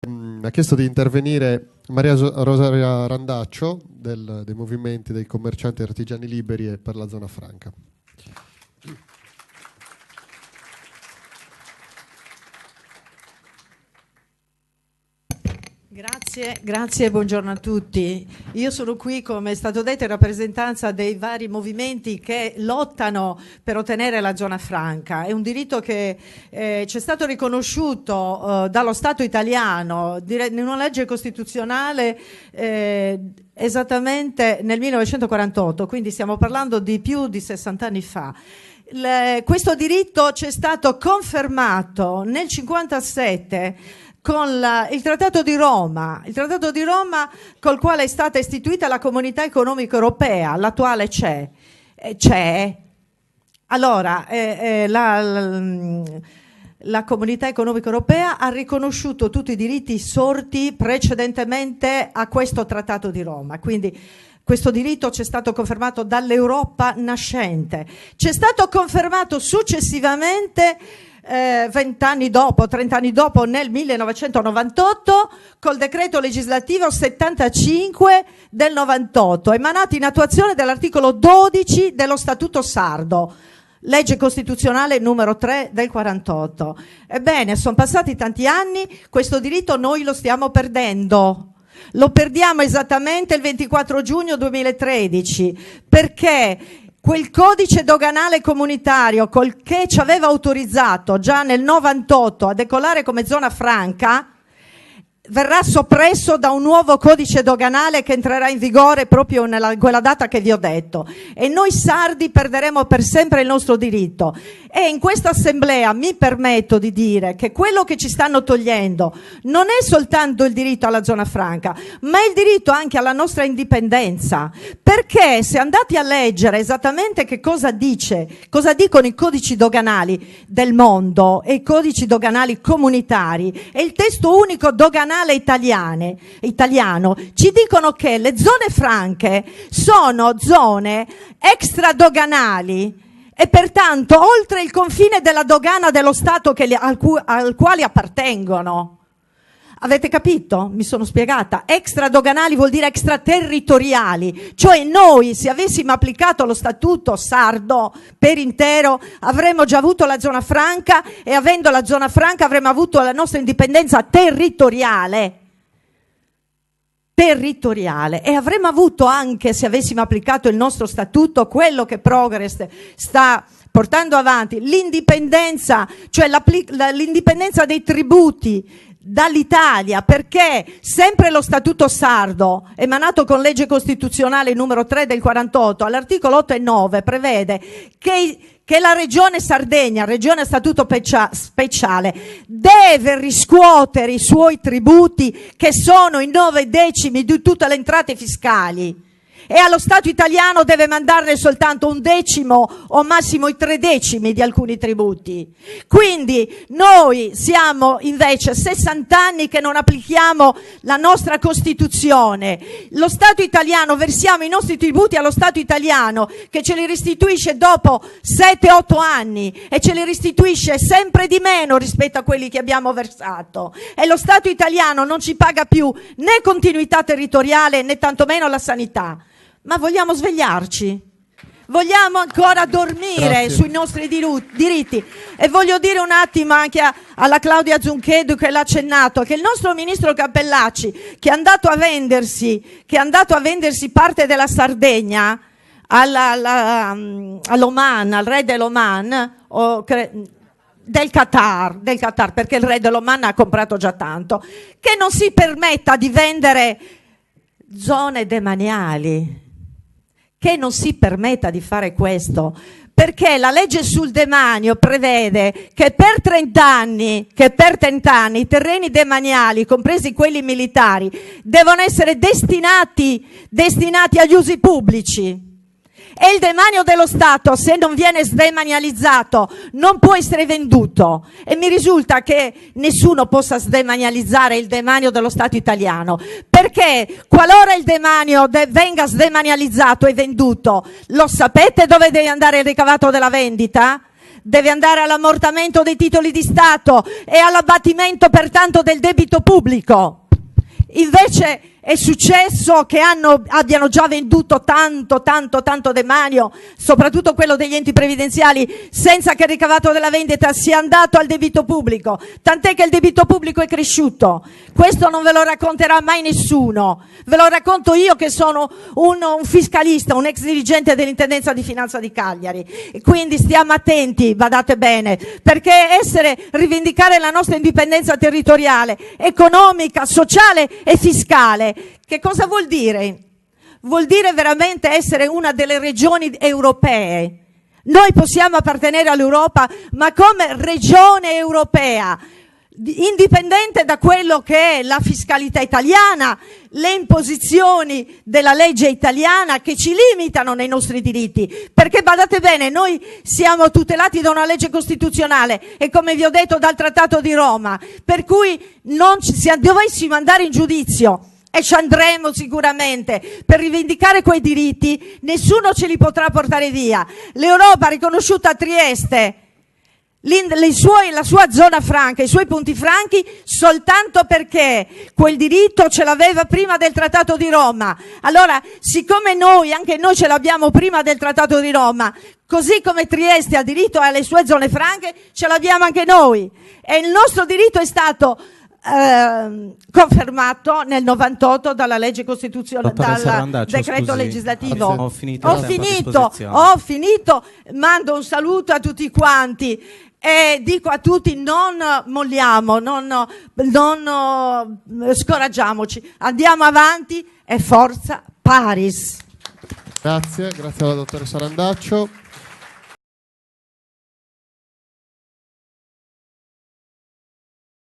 Mi ha chiesto di intervenire Maria Rosaria Randaccio dei movimenti dei commercianti e artigiani liberi e per la zona franca. Grazie, buongiorno a tutti. Io sono qui, come è stato detto, in rappresentanza dei vari movimenti che lottano per ottenere la zona franca. È un diritto che ci è stato riconosciuto dallo Stato italiano in una legge costituzionale esattamente nel 1948, quindi stiamo parlando di più di 60 anni fa. Questo diritto ci è stato confermato nel 1957 con il Trattato di Roma, col quale è stata istituita la Comunità Economica Europea, l'attuale c'è. Allora, la Comunità Economica Europea ha riconosciuto tutti i diritti sorti precedentemente a questo Trattato di Roma, quindi questo diritto ci è stato confermato dall'Europa nascente, ci è stato confermato successivamente 20 anni dopo, 30 anni dopo, nel 1998, col decreto legislativo 75 del 98, emanato in attuazione dell'articolo 12 dello Statuto Sardo, legge costituzionale numero 3 del 48. Ebbene, sono passati tanti anni, questo diritto noi lo stiamo perdendo. Lo perdiamo esattamente il 24 giugno 2013, perché quel codice doganale comunitario col che ci aveva autorizzato già nel 98 a decollare come zona franca verrà soppresso da un nuovo codice doganale che entrerà in vigore proprio quella data che vi ho detto, e noi sardi perderemo per sempre il nostro diritto. E in questa assemblea mi permetto di dire che quello che ci stanno togliendo non è soltanto il diritto alla zona franca, ma il diritto anche alla nostra indipendenza, perché se andate a leggere esattamente che cosa dicono i codici doganali del mondo e i codici doganali comunitari e il testo unico doganale italiano, ci dicono che le zone franche sono zone extradoganali e pertanto oltre il confine della dogana dello Stato al quale appartengono. Avete capito? Mi sono spiegata. Extradoganali vuol dire extraterritoriali, cioè noi, se avessimo applicato lo statuto sardo per intero, avremmo già avuto la zona franca, e avendo la zona franca avremmo avuto la nostra indipendenza territoriale, e avremmo avuto anche, se avessimo applicato il nostro statuto, quello che Progress sta portando avanti, l'indipendenza, cioè l'indipendenza dei tributi dall'Italia, perché sempre lo Statuto Sardo, emanato con legge costituzionale numero 3 del 48, all'articolo 8 e 9 prevede che la regione Sardegna, regione a statuto speciale, deve riscuotere i suoi tributi, che sono i 9/10 di tutte le entrate fiscali, e allo Stato italiano deve mandarne soltanto 1/10 o massimo i 3/10 di alcuni tributi. Quindi noi siamo invece 60 anni che non applichiamo la nostra Costituzione. Lo Stato italiano, versiamo i nostri tributi allo Stato italiano, che ce li restituisce dopo 7-8 anni, e ce li restituisce sempre di meno rispetto a quelli che abbiamo versato, e lo Stato italiano non ci paga più né continuità territoriale né tantomeno la sanità. Ma vogliamo svegliarci? Vogliamo ancora dormire sui nostri diritti? E voglio dire un attimo anche alla Claudia Zunchedu, che l'ha accennato, che il nostro ministro Cappellacci, che è andato a vendersi parte della Sardegna all'Oman, al re dell'Oman, del Qatar, perché il re dell'Oman ha comprato già tanto, che non si permetta di vendere zone demaniali, che non si permetta di fare questo, perché la legge sul demanio prevede che per 30 anni i terreni demaniali, compresi quelli militari, devono essere destinati agli usi pubblici. E il demanio dello Stato, se non viene sdemanializzato, non può essere venduto. E mi risulta che nessuno possa sdemanializzare il demanio dello Stato italiano, perché qualora il demanio venga sdemanializzato e venduto, lo sapete dove deve andare il ricavato della vendita? deve andare all'ammortamento dei titoli di Stato e all'abbattimento pertanto del debito pubblico. Invece è successo che abbiano già venduto tanto demanio, soprattutto quello degli enti previdenziali, senza che il ricavato della vendita sia andato al debito pubblico, tant'è che il debito pubblico è cresciuto. Questo non ve lo racconterà mai nessuno, ve lo racconto io che sono un fiscalista, un ex dirigente dell'Intendenza di Finanza di Cagliari. E quindi stiamo attenti, badate bene, perché rivendicare la nostra indipendenza territoriale, economica, sociale e fiscale, che cosa vuol dire? Vuol dire veramente essere una delle regioni europee. Noi possiamo appartenere all'Europa, ma come regione europea, indipendente da quello che è la fiscalità italiana, le imposizioni della legge italiana che ci limitano nei nostri diritti, perché badate bene, noi siamo tutelati da una legge costituzionale e, come vi ho detto, dal Trattato di Roma, per cui se dovessimo andare in giudizio, e ci andremo sicuramente, per rivendicare quei diritti, nessuno ce li potrà portare via. L'Europa ha riconosciuto a Trieste la sua zona franca, i suoi punti franchi, soltanto perché quel diritto ce l'aveva prima del Trattato di Roma. Allora, siccome anche noi ce l'abbiamo prima del Trattato di Roma, così come Trieste ha diritto alle sue zone franche, ce l'abbiamo anche noi. E il nostro diritto è stato confermato nel 98 dalla legge costituzionale, dal decreto legislativo. Ho finito. Ho finito. Mando un saluto a tutti quanti e dico a tutti: non molliamo, non scoraggiamoci, andiamo avanti e forza Paris. Grazie alla dottoressa Randaccio.